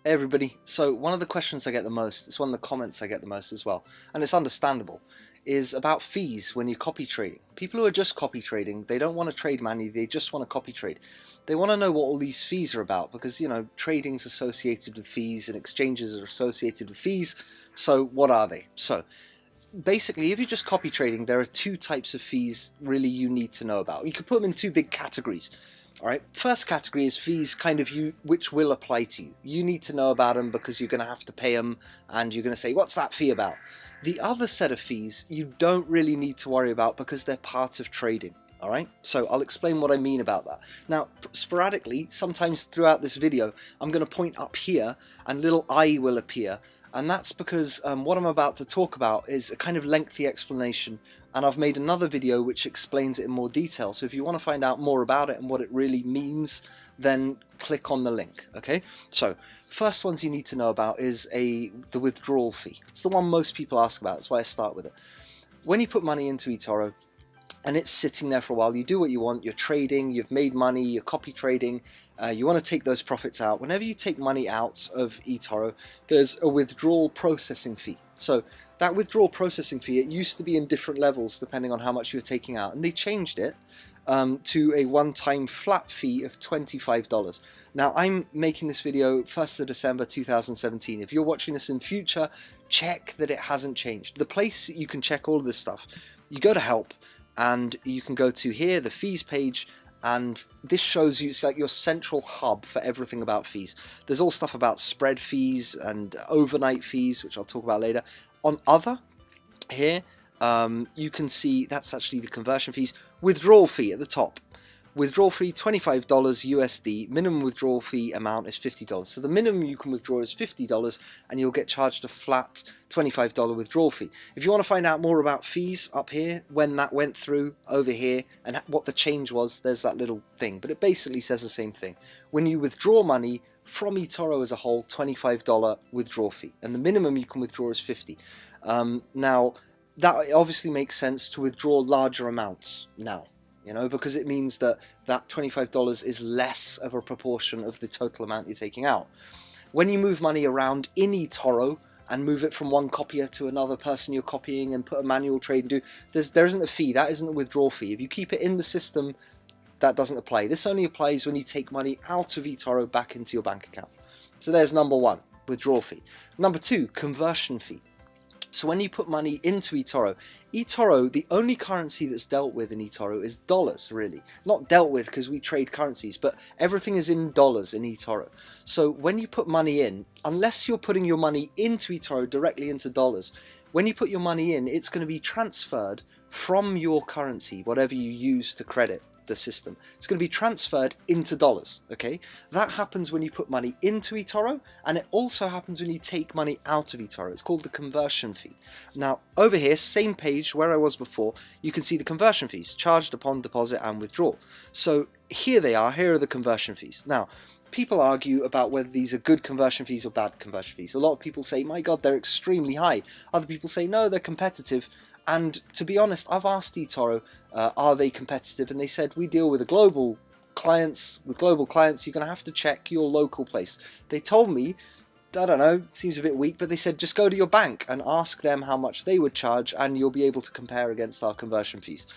Hey everybody, so one of the questions I get the most, it's one of the comments I get the most as well, and it's understandable, is about fees when you're copy trading. People who are just copy trading, they don't want to trade manually, they just want to copy trade. They want to know what all these fees are about because, you know, trading's associated with fees and exchanges are associated with fees, so what are they? So basically, if you're just copy trading, there are two types of fees really you need to know about. You could put them in two big categories. Alright, first category is fees which will apply to you. You need to know about them because you're going to have to pay them and you're going to say, what's that fee about? The other set of fees you don't really need to worry about because they're part of trading. Alright, so I'll explain what I mean about that. Now, sporadically, sometimes throughout this video, I'm going to point up here and little I will appear. And that's because what I'm about to talk about is a kind of lengthy explanation, and I've made another video which explains it in more detail. So if you want to find out more about it and what it really means, then click on the link. Okay, so first ones you need to know about is the withdrawal fee. It's the one most people ask about. That's why I start with it. When you put money into Etoro and it's sitting there for a while, you do what you want, you're trading, you've made money, you're copy trading, you want to take those profits out. Whenever you take money out of Etoro, there's a withdrawal processing fee. So that withdrawal processing fee, it used to be in different levels depending on how much you were taking out, and they changed it to a one-time flat fee of $25. Now I'm making this video 1st of December 2017. If you're watching this in future, check that it hasn't changed. The place you can check all of this stuff, you go to help, and you can go to here, the fees page, and this shows you, it's like your central hub for everything about fees. There's all stuff about spread fees and overnight fees, which I'll talk about later. On other, here, you can see that's actually the conversion fees. Withdrawal fee at the top. Withdrawal fee $25 USD, minimum withdrawal fee amount is $50. So the minimum you can withdraw is $50 and you'll get charged a flat $25 withdrawal fee. If you want to find out more about fees up here, when that went through over here and what the change was, there's that little thing. But it basically says the same thing. When you withdraw money from Etoro as a whole, $25 withdrawal fee. And the minimum you can withdraw is $50. Now, that obviously makes sense to withdraw larger amounts now. You know, because it means that that $25 is less of a proportion of the total amount you're taking out. When you move money around in Etoro and move it from one copier to another person you're copying and put a manual trade and there isn't a fee, that isn't a withdrawal fee. If you keep it in the system, that doesn't apply. This only applies when you take money out of Etoro back into your bank account. So there's number one, withdrawal fee. Number two, conversion fee. So when you put money into Etoro, the only currency that's dealt with in Etoro is dollars, really. Not dealt with because we trade currencies, but everything is in dollars in Etoro. So when you put money in, unless you're putting your money into Etoro directly into dollars, when you put your money in, it's going to be transferred from your currency, whatever you use to credit the system. It's going to be transferred into dollars, okay? That happens when you put money into Etoro, and it also happens when you take money out of Etoro. It's called the conversion fee. Now, over here, same page where I was before, you can see the conversion fees, charged upon deposit and withdrawal. So here they are, here are the conversion fees. Now, people argue about whether these are good conversion fees or bad conversion fees. A lot of people say, my God, they're extremely high. Other people say, no, they're competitive. And to be honest, I've asked Etoro, are they competitive? And they said, we deal with global clients. With global clients, you're going to have to check your local place. They told me, I don't know, seems a bit weak, but they said, just go to your bank and ask them how much they would charge, and you'll be able to compare against our conversion fees.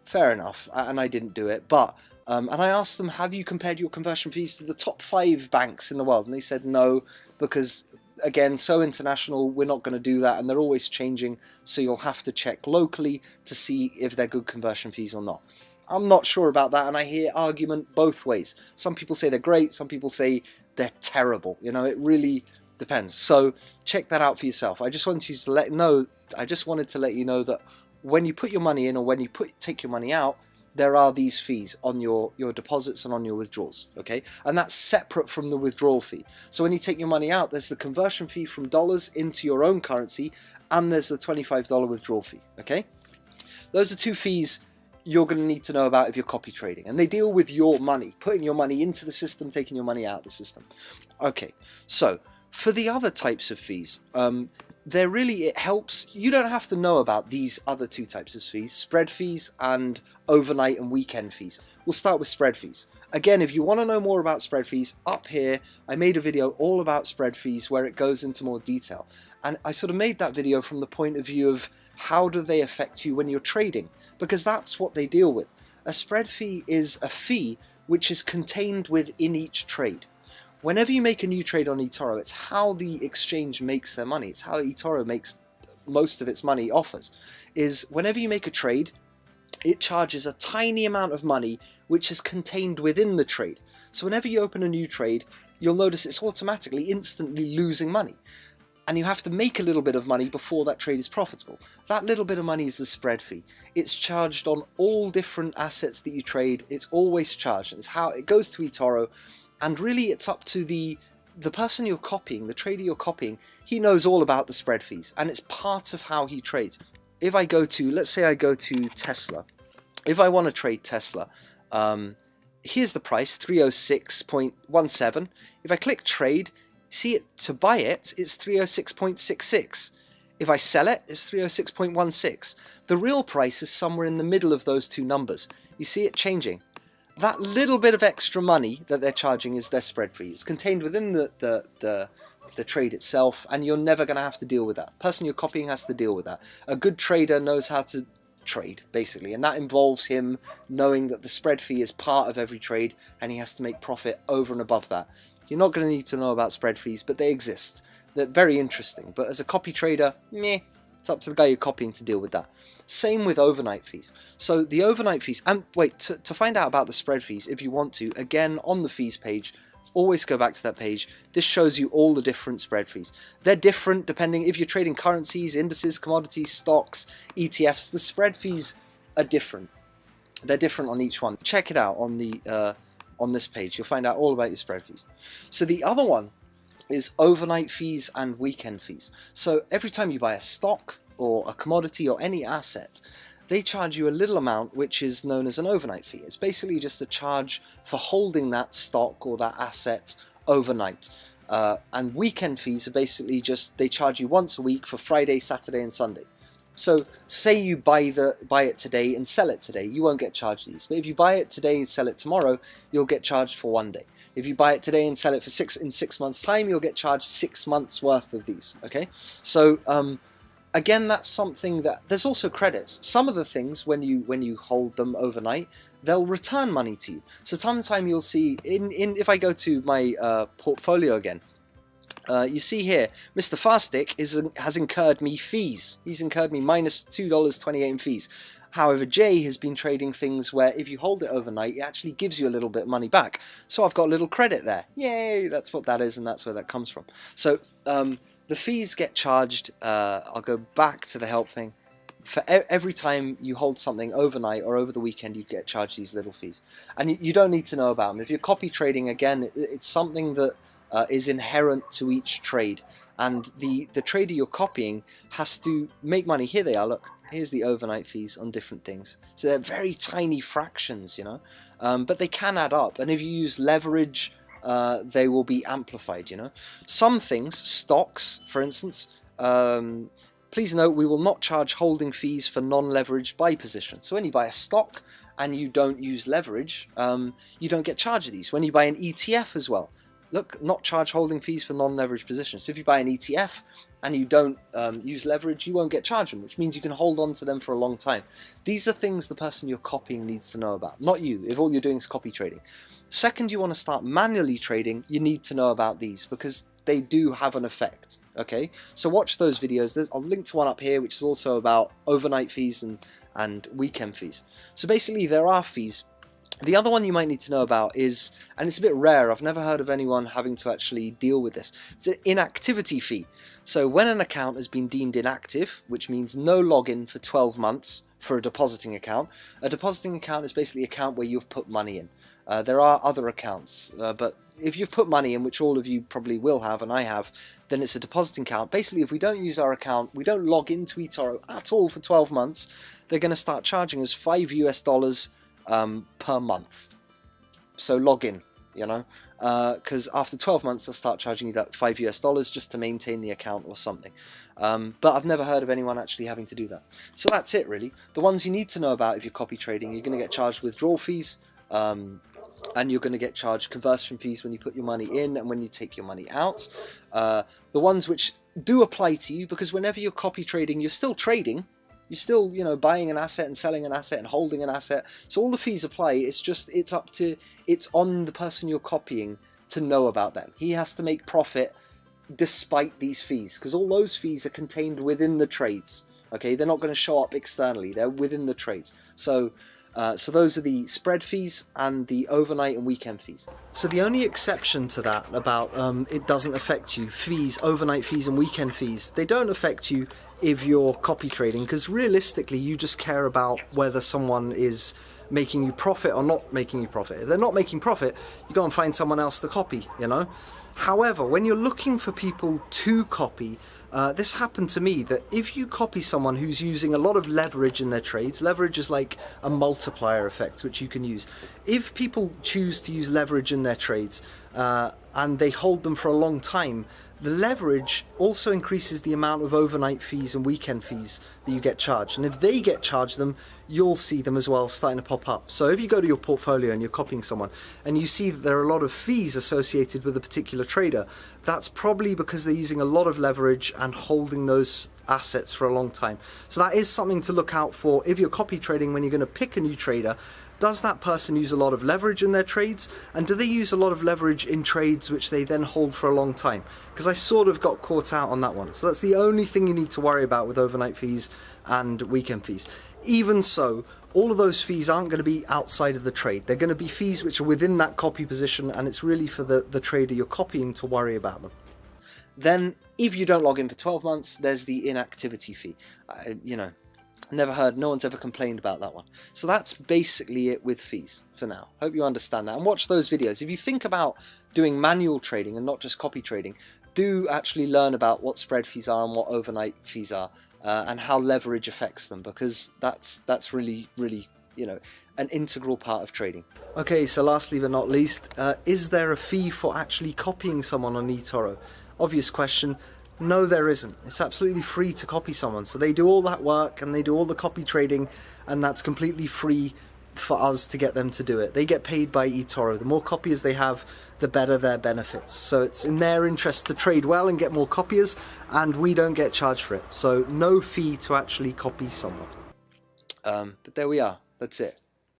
Fair enough, and I didn't do it, but... and I asked them, have you compared your conversion fees to the top 5 banks in the world? And they said no, because, again, so international, we're not going to do that, and they're always changing, so you'll have to check locally to see if they're good conversion fees or not. I'm not sure about that, and I hear argument both ways. Some people say they're great, some people say they're terrible. You know, it really depends. So check that out for yourself. I just wanted to let you know that when you put your money in or when you take your money out, there are these fees on your deposits and on your withdrawals, okay? And that's separate from the withdrawal fee. So when you take your money out, there's the conversion fee from dollars into your own currency, and there's the $25 withdrawal fee, okay? Those are two fees you're going to need to know about if you're copy trading, and they deal with your money, putting your money into the system, taking your money out of the system. Okay, so for the other types of fees, it helps. You don't have to know about these other two types of fees, spread fees and overnight and weekend fees. We'll start with spread fees. Again, if you want to know more about spread fees, up here I made a video all about spread fees where it goes into more detail. And I sort of made that video from the point of view of how do they affect you when you're trading, because that's what they deal with. A spread fee is a fee which is contained within each trade. Whenever you make a new trade on Etoro, it's how the exchange makes their money. It's how Etoro makes most of its money offers, is whenever you make a trade, it charges a tiny amount of money which is contained within the trade. So whenever you open a new trade, you'll notice it's automatically, instantly losing money. And you have to make a little bit of money before that trade is profitable. That little bit of money is the spread fee. It's charged on all different assets that you trade. It's always charged. It's how it goes to Etoro. And really it's up to the person you're copying, the trader you're copying. He knows all about the spread fees, and it's part of how he trades. If I go to, let's say I go to Tesla. If I want to trade Tesla, here's the price, 306.17. If I click trade, see it, to buy it, it's 306.66. If I sell it, it's 306.16. The real price is somewhere in the middle of those two numbers. You see it changing. That little bit of extra money that they're charging is their spread fee. It's contained within the trade itself, and you're never going to have to deal with that. The person you're copying has to deal with that. A good trader knows how to trade, basically, and that involves him knowing that the spread fee is part of every trade, and he has to make profit over and above that. You're not going to need to know about spread fees, but they exist. They're very interesting, but as a copy trader, meh, it's up to the guy you're copying to deal with that. Same with overnight fees. So the overnight fees, and wait, to find out about the spread fees, if you want to, again, on the fees page, always go back to that page. This shows you all the different spread fees. They're different depending if you're trading currencies, indices, commodities, stocks, ETFs. The spread fees are different. They're different on each one. Check it out on the on this page. You'll find out all about your spread fees. So the other one is overnight fees and weekend fees. So every time you buy a stock or a commodity or any asset, they charge you a little amount which is known as an overnight fee. It's basically just a charge for holding that stock or that asset overnight. And weekend fees are basically just, they charge you once a week for Friday, Saturday and Sunday. So say you buy it today and sell it today, you won't get charged these. But if you buy it today and sell it tomorrow, you'll get charged for one day. If you buy it today and sell it for in 6 months' time, you'll get charged 6 months worth of these. Okay, so again, that's something that there's also credits. Some of the things when you hold them overnight, they'll return money to you. So sometime you'll see if I go to my portfolio again. You see here, Mr. Fastick has incurred me fees. He's incurred me minus $2.28 in fees. However, Jay has been trading things where if you hold it overnight, it actually gives you a little bit of money back. So I've got a little credit there. Yay, that's what that is, and that's where that comes from. So the fees get charged, I'll go back to the help thing. For every time you hold something overnight or over the weekend, you get charged these little fees. And you don't need to know about them. If you're copy trading, again, it's something that is inherent to each trade, and the trader you're copying has to make money. Here they are, look, here's the overnight fees on different things. So they're very tiny fractions, you know, but they can add up, and if you use leverage, they will be amplified, you know. Some things, stocks for instance, please note we will not charge holding fees for non-leveraged buy positions. So when you buy a stock and you don't use leverage, you don't get charged these. When you buy an ETF as well, look, not charge holding fees for non-leveraged positions. So if you buy an ETF and you don't use leverage, you won't get charged them, which means you can hold on to them for a long time. These are things the person you're copying needs to know about, not you, if all you're doing is copy trading. Second, you want to start manually trading, you need to know about these because they do have an effect. Okay, so watch those videos. I'll link to one up here which is also about overnight fees and weekend fees. So basically there are fees. The other one you might need to know about is, and it's a bit rare, I've never heard of anyone having to actually deal with this, it's an inactivity fee. So when an account has been deemed inactive, which means no login for 12 months for a depositing account is basically an account where you've put money in. There are other accounts, but if you've put money in, which all of you probably will have, and I have, then it's a depositing account. Basically, if we don't use our account, we don't log into Etoro at all for 12 months, they're going to start charging us $5 US per month. So log in, you know, because after 12 months they'll start charging you that $5 US just to maintain the account or something. But I've never heard of anyone actually having to do that. So that's it really. The ones you need to know about if you're copy trading, you're going to get charged withdrawal fees, And you're going to get charged conversion fees when you put your money in and when you take your money out. The ones which do apply to you, because whenever you're copy trading, you're still trading. You're still, you know, buying an asset and selling an asset and holding an asset. So all the fees apply. It's just, it's on the person you're copying to know about them. He has to make profit despite these fees, because all those fees are contained within the trades. Okay, they're not going to show up externally. They're within the trades. So those are the spread fees and the overnight and weekend fees. So the only exception to that about it doesn't affect you, fees, overnight fees and weekend fees, they don't affect you if you're copy trading, because realistically you just care about whether someone is making you profit or not making you profit. If they're not making profit, you go and find someone else to copy, you know. However, when you're looking for people to copy, this happened to me, that if you copy someone who's using a lot of leverage in their trades, leverage is like a multiplier effect which you can use. If people choose to use leverage in their trades and they hold them for a long time, the leverage also increases the amount of overnight fees and weekend fees that you get charged. And if they get charged them, you'll see them as well starting to pop up. So if you go to your portfolio and you're copying someone and you see that there are a lot of fees associated with a particular trader, that's probably because they're using a lot of leverage and holding those assets for a long time. So that is something to look out for if you're copy trading when you're going to pick a new trader. Does that person use a lot of leverage in their trades? And do they use a lot of leverage in trades which they then hold for a long time? Because I sort of got caught out on that one. So that's the only thing you need to worry about with overnight fees and weekend fees. Even so, all of those fees aren't going to be outside of the trade. They're going to be fees which are within that copy position, and it's really for the trader you're copying to worry about them. Then, if you don't log in for 12 months, there's the inactivity fee. You know, never heard, no one's ever complained about that one. So that's basically it with fees for now. Hope you understand that, and watch those videos. If you think about doing manual trading and not just copy trading, do actually learn about what spread fees are and what overnight fees are, and how leverage affects them, because that's really, you know, an integral part of trading. Okay, so lastly but not least, is there a fee for actually copying someone on Etoro? Obvious question. No, there isn't. It's absolutely free to copy someone. So they do all that work and they do all the copy trading, and that's completely free for us to get them to do it. They get paid by Etoro. The more copiers they have, the better their benefits. So it's in their interest to trade well and get more copiers, and we don't get charged for it. So no fee to actually copy someone. But there we are. That's it.